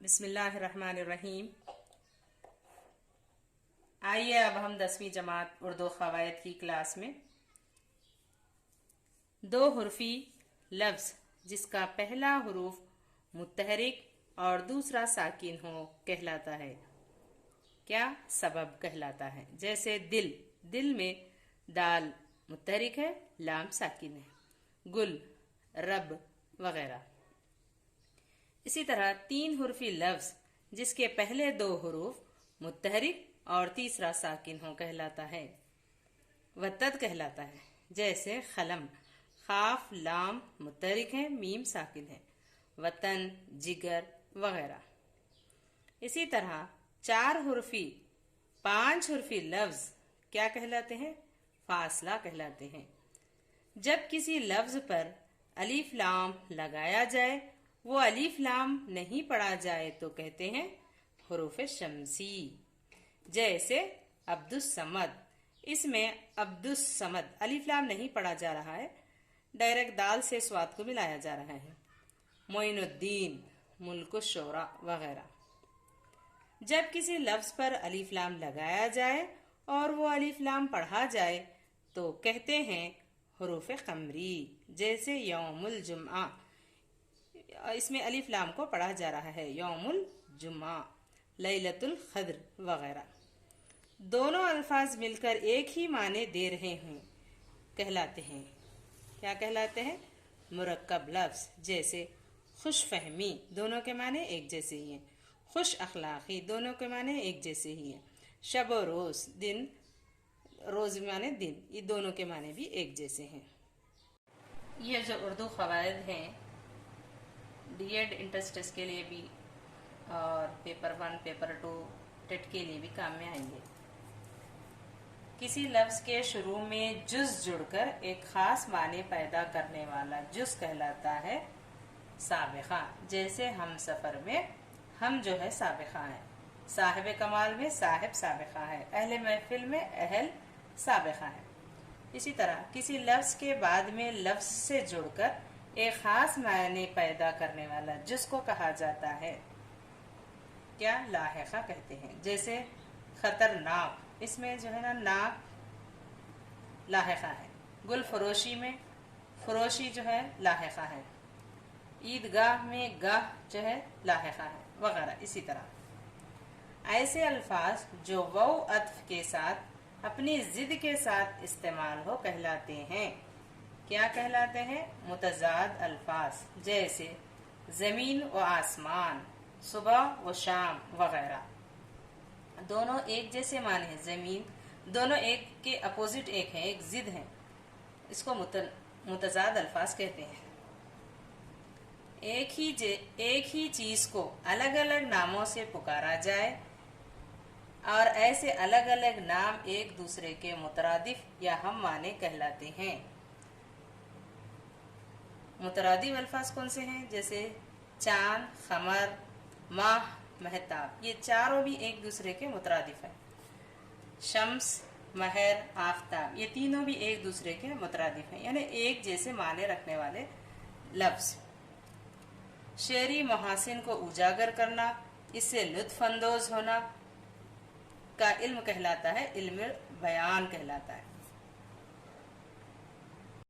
بسم اللہ الرحمن الرحیم۔ آئیے اب ہم 10ویں جماعت اردو قواعد کی کلاس میں دو حرفی لفظ جس کا پہلا حروف متحرک اور دوسرا ساکن ہو کہلاتا ہے۔ کیا سبب کہلاتا ہے؟ جیسے دل، دل میں دال متحرک ہے، لام ساکن ہے، گل، رب وغیرہ۔ اسی طرح 3 حرفی لفظ جس کے پہلے 2 حروف متحرک اور تیسرا ساکن ہو کہلاتا ہے، وتد کہلاتا ہے۔ جیسے قلم، قاف لام متحرک ہے، میم ساکن ہے، وطن، جگر وغیرہ۔ اسی طرح 4 حرفی 5 حرفی لفظ کیا کہلاتے ہیں؟ فاصلہ کہلاتے ہیں۔ جب کسی لفظ پر الف لام لگایا جائے، وہ الف لام نہیں پڑھا جائے تو کہتے ہیں حروف شمسی۔ جیسے عبد الصمد، اس میں عبد الصمد الف لام نہیں پڑھا جا رہا ہے، ڈائریکٹ دال سے سواد کو ملایا جا رہا ہے۔ معین الدین، ملک الشعراء وغیرہ۔ جب کسی لفظ پر الف لام لگایا جائے اور وہ الف لام پڑھا جائے تو کہتے ہیں حروف قمری۔ جیسے یوم الجمعہ، اس میں الف لام کو پڑھا جا رہا ہے، یوم الجمعہ، لیلۃ القدر وغیرہ۔ دونوں الفاظ مل کر ایک ہی معنی دے رہے ہوں کہلاتے ہیں۔ کیا کہلاتے ہیں؟ مرکب لفظ۔ جیسے خوش فہمی، دونوں کے معنی ایک جیسے ہی ہیں۔ خوش اخلاقی، دونوں کے معنی ایک جیسے ہی ہیں۔ شب و روز، دن، روز معنی دن، یہ دونوں کے معنی بھی ایک جیسے ہیں۔ یہ جو اردو قواعد ہیں ڈی ایڈ انٹرنس ٹیسٹ کے لیے بھی اور پیپر 1 پیپر 2 ٹیٹ کے لیے بھی کام میں آئیں گے۔ کسی لفظ کے شروع میں جز جڑ کر ایک خاص معنی پیدا کرنے والا جز کہلاتا ہے سابقہ۔ جیسے ہم سفر میں ہم جو ہے سابقہ ہیں، صاحب کمال میں صاحب سابقہ ہے، اہل محفل میں اہل سابقہ ہے۔ اسی طرح کسی لفظ کے بعد میں لفظ سے جڑ کر ایک خاص معنی پیدا کرنے والا جز کو کہا جاتا ہے کیا؟ لاحقہ کہتے ہیں۔ جیسے خطرناک، اس میں جو ہے نا ناک لاحقہ ہے۔ گل فروشی میں فروشی جو ہے لاحقہ ہے۔ عیدگاہ میں گاہ جو ہے لاحقہ ہے وغیرہ۔ اسی طرح ایسے الفاظ جو واو عطف کے ساتھ اپنی ضد کے ساتھ استعمال ہو کہلاتے ہیں۔ کیا کہلاتے ہیں؟ متضاد الفاظ۔ جیسے زمین و آسمان، صبح و شام وغیرہ۔ دونوں ایک جیسے معنی ہیں۔ زمین، دونوں ایک کے اپوزٹ ایک ہیں، ایک ضد ہیں، اس کو متضاد الفاظ کہتے ہیں۔ ایک ہی چیز کو الگ الگ ناموں سے پکارا جائے اور ایسے الگ الگ نام ایک دوسرے کے مترادف یا ہم معنی کہلاتے ہیں۔ مترادف الفاظ کون سے ہیں؟ جیسے چاند، قمر، ماہ، مہتاب، یہ چاروں بھی ایک دوسرے کے مترادف ہیں۔ شمس، مہر، آفتاب، یہ تینوں بھی ایک دوسرے کے مترادف ہیں، یعنی ایک جیسے معنی رکھنے والے لفظ۔ شعری محاسن کو اجاگر کرنا، اس سے لطف اندوز ہونا کا علم کہلاتا ہے، علم بیان کہلاتا ہے۔